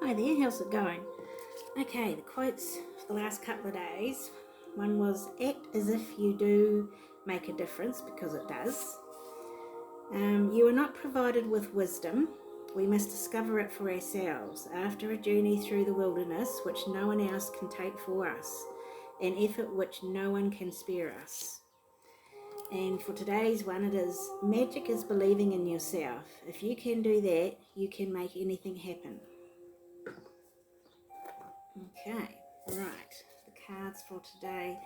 Hi there, how's it going? Okay, the quotes for the last couple of days. One was act as if you do make a difference, because it does. You are not provided with wisdom. We must discover it for ourselves after a journey through the wilderness which no one else can take for us, an effort which no one can spare us. And for today's one, it is magic is believing in yourself. If you can do that, you can make anything happen. Okay, right. The cards for today,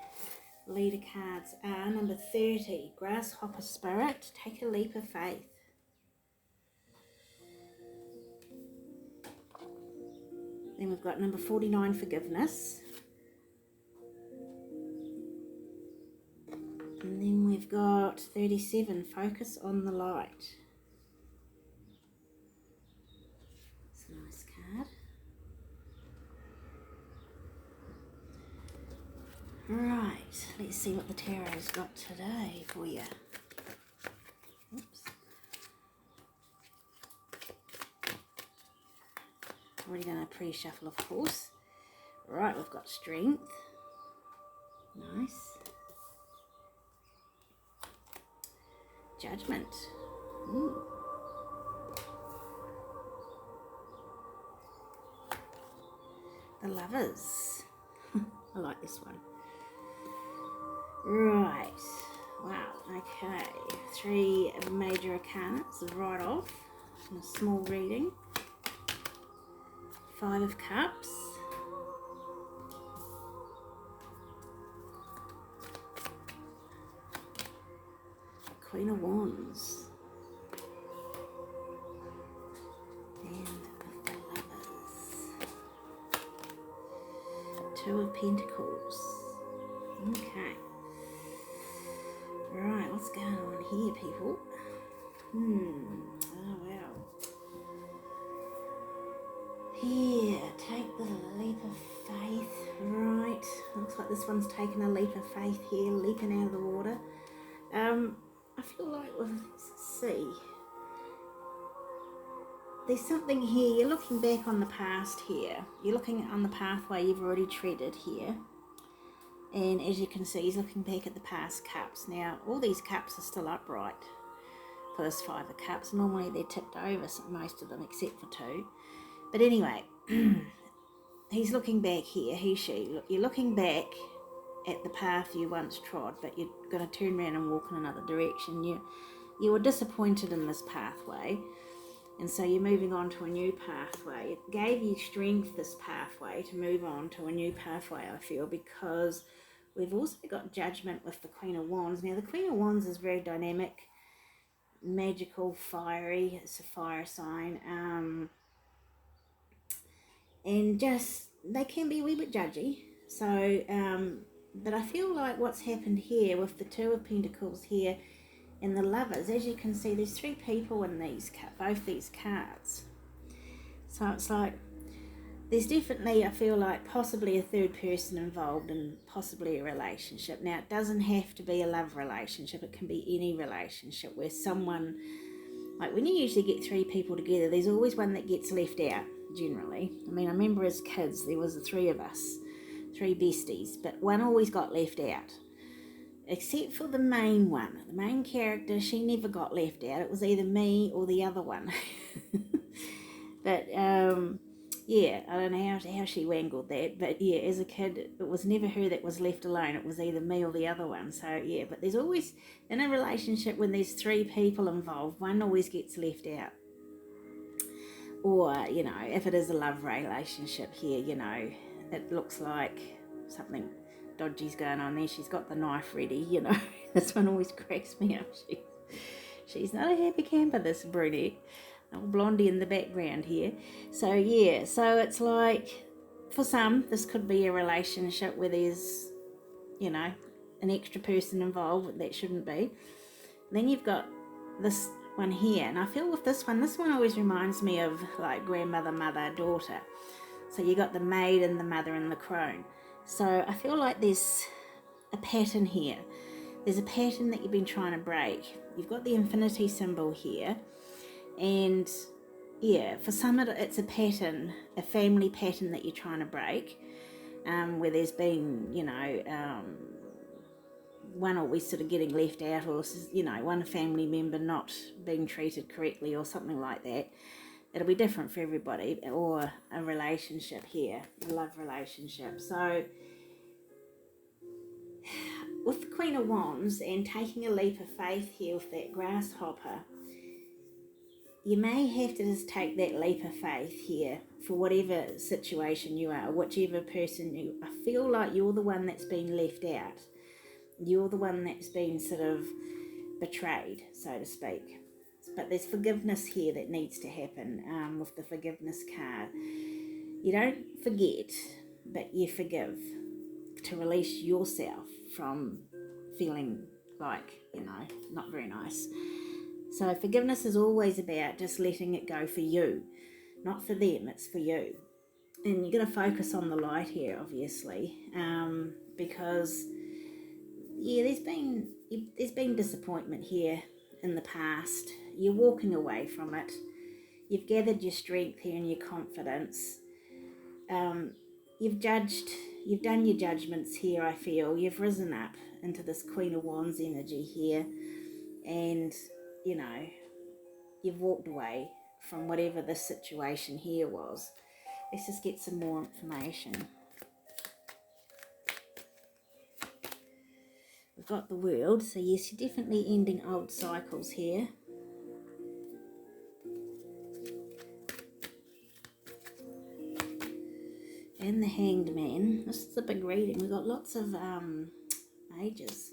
leader cards are number 30, Grasshopper Spirit, take a leap of faith. Then we've got number 49, Forgiveness. And then we've got 37, Focus on the Light. It's a nice card. Right, let's see what the tarot's got today for you. Oops. Already done a pre-shuffle, of course. Right, we've got Strength. Nice. Judgment. Ooh. The Lovers. I like this one. Right. Wow. Okay. 3 major arcana right off. And a small reading. 5 of Cups. Queen of Wands. And the Lovers. 2 of Pentacles. Okay. Right, what's going on here, people? Oh, wow. Here, take the leap of faith. Right. Looks like this one's taken a leap of faith here, leaping out of the water. I feel like, well, let's see. There's something here. You're looking back on the past here. You're looking on the pathway you've already treaded here. And as you can see, he's looking back at the past cups. Now, all these cups are still upright for this 5 of Cups. Normally they're tipped over, most of them, except for 2. But anyway, he's looking back here, you're looking back at the path you once trod, but you're going to turn around and walk in another direction. You were disappointed in this pathway, and so you're moving on to a new pathway. It gave you strength, this pathway, to move on to a new pathway, I feel, because we've also got Judgment with the Queen of Wands. Now, the Queen of Wands is very dynamic, magical, fiery. It's a fire sign. And just, they can be a wee bit judgy. So, but I feel like what's happened here with the 2 of Pentacles here and the Lovers, as you can see, there's 3 people in both these cards. So it's like, there's definitely, I feel like, possibly a third person involved and possibly a relationship. Now, it doesn't have to be a love relationship. It can be any relationship where someone, like when you usually get 3 people together, there's always one that gets left out, generally. I mean, I remember as kids, there was the 3 of us, 3 besties, but one always got left out. Except for the main one. The main character, she never got left out. It was either me or the other one. But, yeah, I don't know how she wangled that. But, yeah, as a kid, it was never her that was left alone. It was either me or the other one. So, yeah, but there's always, in a relationship, when there's 3 people involved, one always gets left out. Or, you know, if it is a love relationship here, you know, it looks like something dodgy's going on there. She's got the knife ready, you know. This one always cracks me up. She's not a happy camper, this brunette. Old blondie in the background here. So, yeah, so it's like, for some, this could be a relationship where there's, you know, an extra person involved that shouldn't be. Then you've got this one here, and I feel with this one always reminds me of like grandmother, mother, daughter. So you got the maid and the mother and the crone. So I feel like there's a pattern here. There's a pattern that you've been trying to break. You've got the infinity symbol here, and yeah, for some it's a pattern, a family pattern that you're trying to break, where there's been, one always sort of getting left out, or one family member not being treated correctly or something like that. It'll be different for everybody, or a relationship here, a love relationship. So with the Queen of Wands and taking a leap of faith here with that grasshopper, you may have to just take that leap of faith here for whatever situation you are, whichever person you. I feel like you're the one that's been left out. You're the one that's been sort of betrayed, so to speak. But there's forgiveness here that needs to happen with the forgiveness card. You don't forget, but you forgive to release yourself from feeling like, not very nice. So forgiveness is always about just letting it go for you, not for them, it's for you. And you're going to focus on the light here, obviously, because there's been disappointment here in the past. You're walking away from it. You've gathered your strength here and your confidence. You've done your judgments here, I feel. You've risen up into this Queen of Wands energy here, and you've walked away from whatever this situation here was. Let's just get some more information. We've got the World, so yes, you're definitely ending old cycles here. And the Hanged Man. This is a big reading. We've got lots of mages.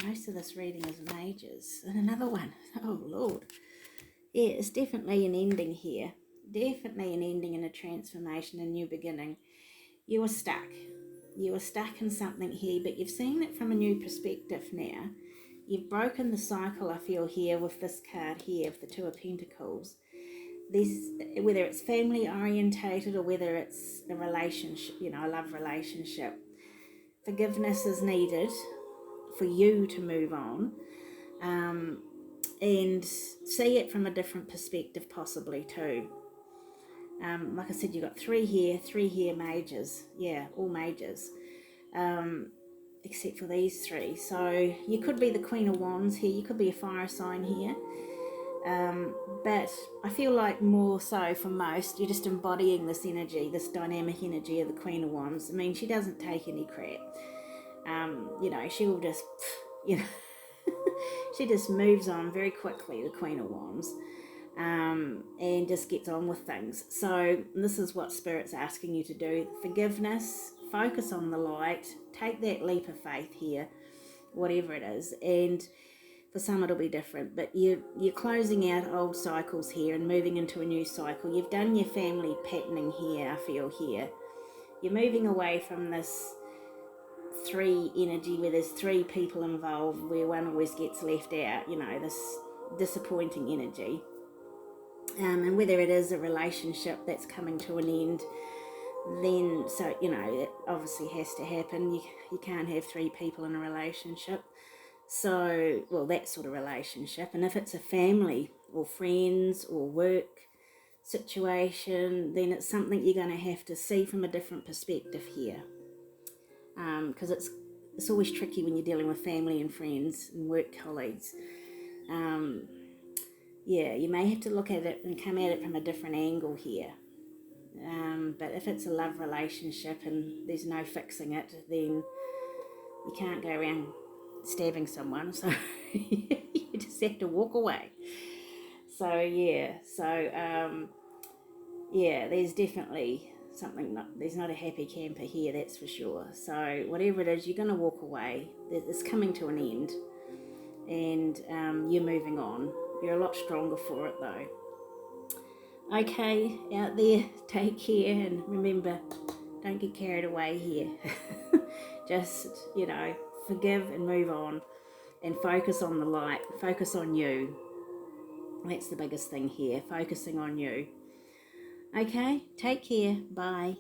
Most of this reading is mages. And another one. Oh, Lord. Yeah, it's definitely an ending here. Definitely an ending and a transformation, a new beginning. You were stuck. You were stuck in something here, but you've seen it from a new perspective now. You've broken the cycle, I feel, here with this card here of the Two of Pentacles. Whether it's family orientated or whether it's a relationship, a love relationship, forgiveness is needed for you to move on, and see it from a different perspective possibly too. Like I said, you've got three here mages. Yeah, all mages, except for these three. So you could be the Queen of Wands here, you could be a fire sign here. But I feel like more so for most, you're just embodying this energy, this dynamic energy of the Queen of Wands. I mean, she doesn't take any crap. She will just, she just moves on very quickly, the Queen of Wands, and just gets on with things. So this is what Spirit's asking you to do. Forgiveness, focus on the light, take that leap of faith here, whatever it is, and for some it'll be different, but you're closing out old cycles here and moving into a new cycle. You've done your family patterning here, I feel here. You're moving away from this three energy where there's three people involved, where one always gets left out, this disappointing energy. And whether it is a relationship that's coming to an end, then, so, it obviously has to happen. You can't have three people in a relationship. So, well, that sort of relationship. And if it's a family or friends or work situation, then it's something you're going to have to see from a different perspective here. Because it's always tricky when you're dealing with family and friends and work colleagues. You may have to look at it and come at it from a different angle here. But if it's a love relationship and there's no fixing it, then you can't go around stabbing someone, so you just have to walk away. So there's definitely something, there's not a happy camper here, that's for sure. So whatever it is, you're going to walk away. It's coming to an end, and you're moving on. You're a lot stronger for it though. Okay, out there, take care, and remember, don't get carried away here. Just, forgive and move on, and focus on the light, focus on you. That's the biggest thing here, focusing on you. Okay, take care, bye.